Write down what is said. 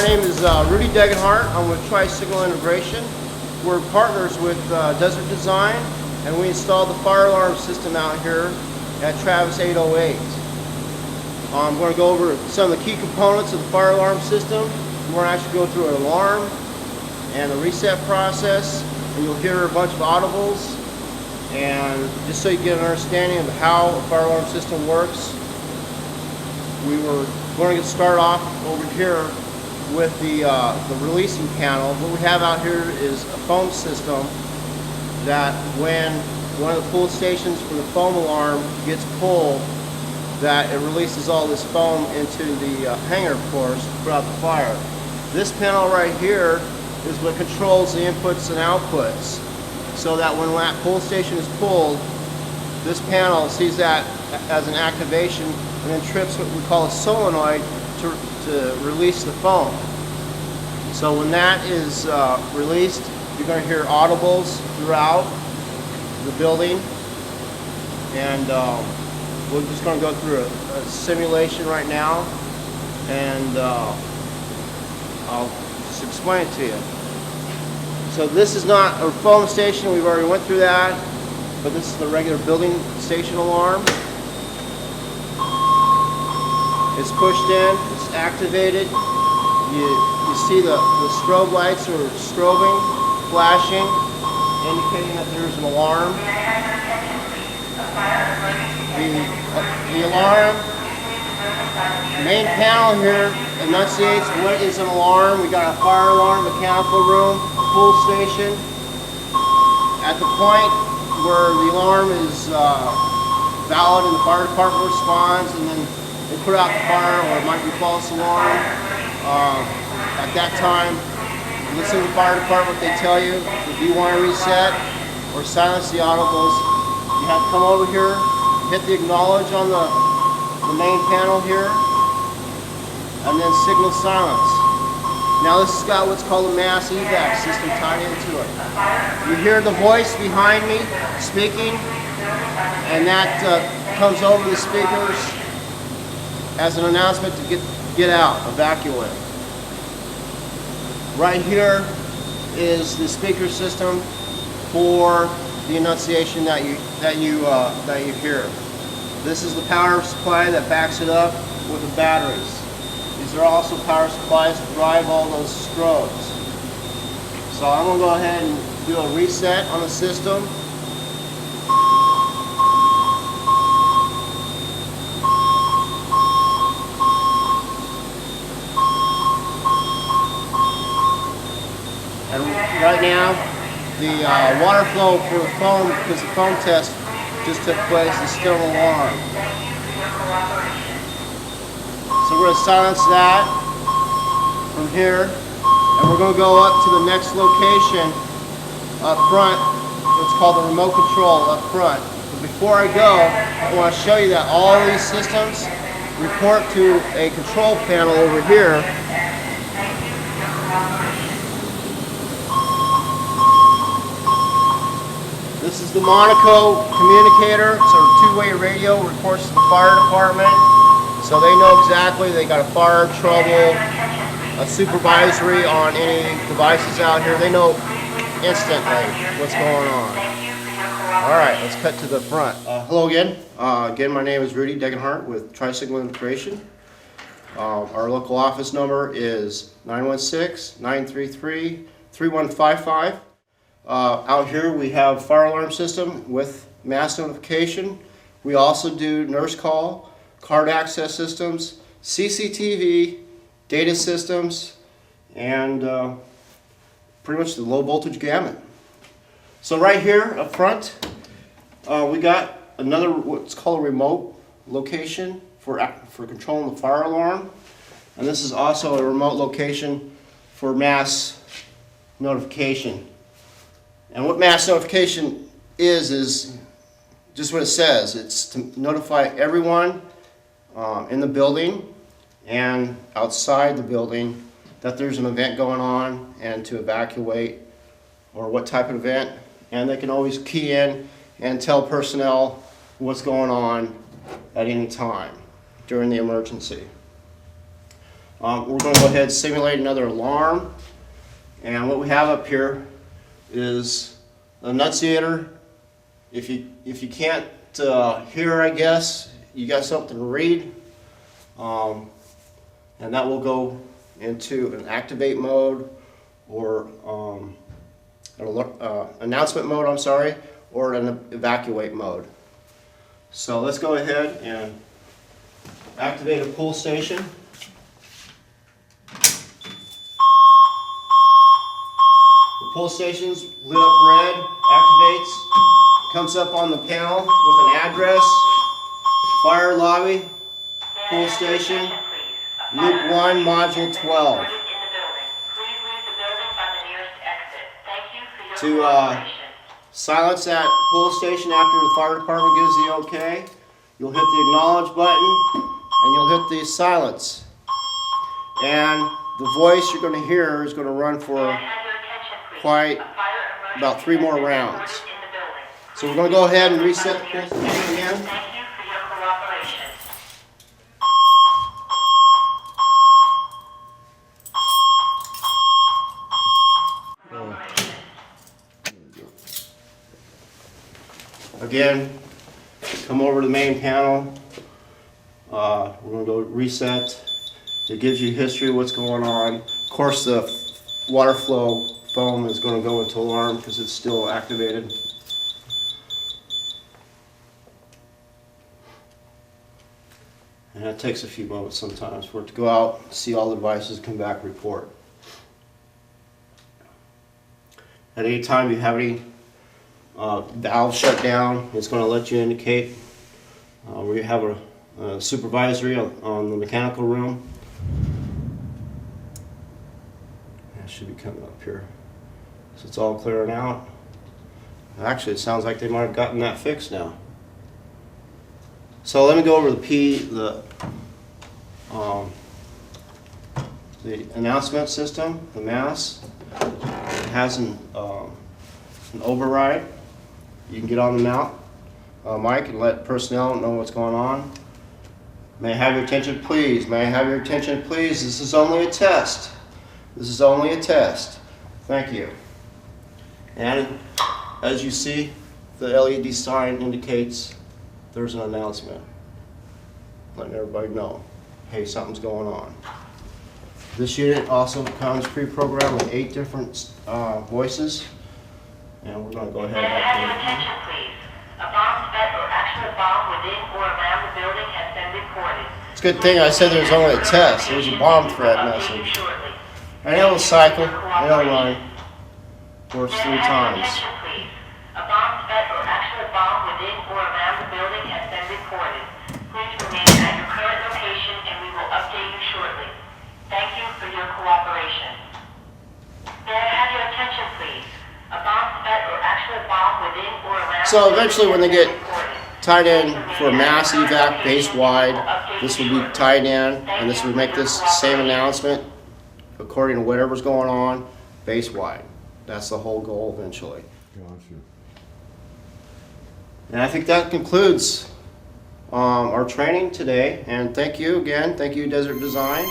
name is Rudy Degenhart. I'm with Tri-Signal Integration. We're partners with Desert Design, and we installed the fire alarm system out here at Travis 808. I'm going to go over some of the key components of the fire alarm system. We're going to actually go through an alarm and the reset process, and you'll hear a bunch of audibles, and just so you get an understanding of how a fire alarm system works. We were going to get started off over here with the releasing panel. What we have out here is a foam system that when one of the pull stations for the foam alarm gets pulled, that it releases all this foam into the hangar, of course, to put out the fire. This panel right here is what controls the inputs and outputs, so that when that pull station is pulled, this panel sees that as an activation and then trips what we call a solenoid to release the foam. So when that is released, you're going to hear audibles throughout the building, and we're just going to go through a simulation right now, and I'll just explain it to you. So this is not a foam station, we've already went through that, but this is the regular building station alarm. It's pushed in, it's activated. You see the strobe lights are strobing, flashing, indicating that there's an alarm. The alarm, main panel here enunciates what is an alarm. We got a fire alarm, mechanical room, pull station. At the point where the alarm is valid and the fire department responds, and then they put out the fire, or it might be false alarm. At that time, listen to the fire department, what they tell you. If you want to reset or silence the audibles, you have to come over here, hit the acknowledge on the main panel here, and then signal silence. Now this has got what's called a mass evac system tied into it. You hear the voice behind me speaking, and that comes over the speakers as an announcement to get out, evacuate. Right here is the speaker system for the enunciation that you hear. This is the power supply that backs it up with the batteries. These are also power supplies to drive all those strobes. So I'm going to go ahead and do a reset on the system. And right now, the water flow for the foam, because the foam test just took place, is still an alarm. So we're going to silence that from here, and we're going to go up to the next location up front. It's called the remote control up front. But before I go, I want to show you that all these systems report to a control panel over here. This is the Monaco communicator. It's a two-way radio, reports to the fire department. So they know exactly, they got a fire trouble, a supervisory on any devices out here. They know instantly what's going on. All right, let's cut to the front. Hello again. Again, my name is Rudy Degenhart with Tri-Signal Integration. Our local office number is 916-933-3155. Out here we have fire alarm system with mass notification. We also do nurse call, card access systems, CCTV, data systems, and pretty much the low voltage gamut. So right here up front, we got another what's called a remote location for controlling the fire alarm, and this is also a remote location for mass notification. And what mass notification is just what it says. It's to notify everyone in the building and outside the building that there's an event going on and to evacuate, or what type of event. And they can always key in and tell personnel what's going on at any time during the emergency. We're going to go ahead and simulate another alarm. And what we have up here is an enunciator. If you can't hear, I guess, you got something to read. And that will go into an activate mode or announcement mode, I'm sorry, or an evacuate mode. So let's go ahead and activate a pull station. The pull station's lit up red, activates, comes up on the panel with an address, fire lobby, pull station, loop 1, module 12. To silence that pull station after the fire department gives the okay, you'll hit the acknowledge button and you'll hit the silence. And the voice you're going to hear is going to run for quite about 3 more rounds. So we're going to go ahead and reset the pull station again. Again, come over to the main panel. We're going to go reset. It gives you history of what's going on. Of course, the water flow foam is going to go into alarm because it's still activated. And that takes a few moments sometimes for it to go out, see all the devices, come back, report. At any time you have any valve shut down, it's going to let you indicate. We have a supervisory on the mechanical room. That should be coming up here. So it's all clearing out. Actually, it sounds like they might have gotten that fixed now. So let me go over the announcement system, the MAS. It has an override. You can get on the mic and let personnel know what's going on. May I have your attention, please? May I have your attention, please? This is only a test. This is only a test. Thank you. And as you see, the LED sign indicates there's an announcement, letting everybody know, hey, something's going on. This unit also comes pre-programmed with 8 different voices. And we're going to go ahead and have your attention, please. A bomb threat or actual bomb within or around the building has been reported. It's a good thing I said there's only a test. There's a bomb threat message. And it'll cycle, it'll run. Works 3 times. A bomb threat or actual bomb within or around the building has been reported. Please remain at your current location and we will update you shortly. Thank you for your cooperation. May I have your attention, please? A bomb threat or actual bomb within or around. So eventually when they get tied in for mass evac base wide, this will be tied in and this will make this same announcement according to whatever's going on base wide. That's the whole goal eventually. Gotcha. And I think that concludes our training today. And thank you again. Thank you, Desert Design.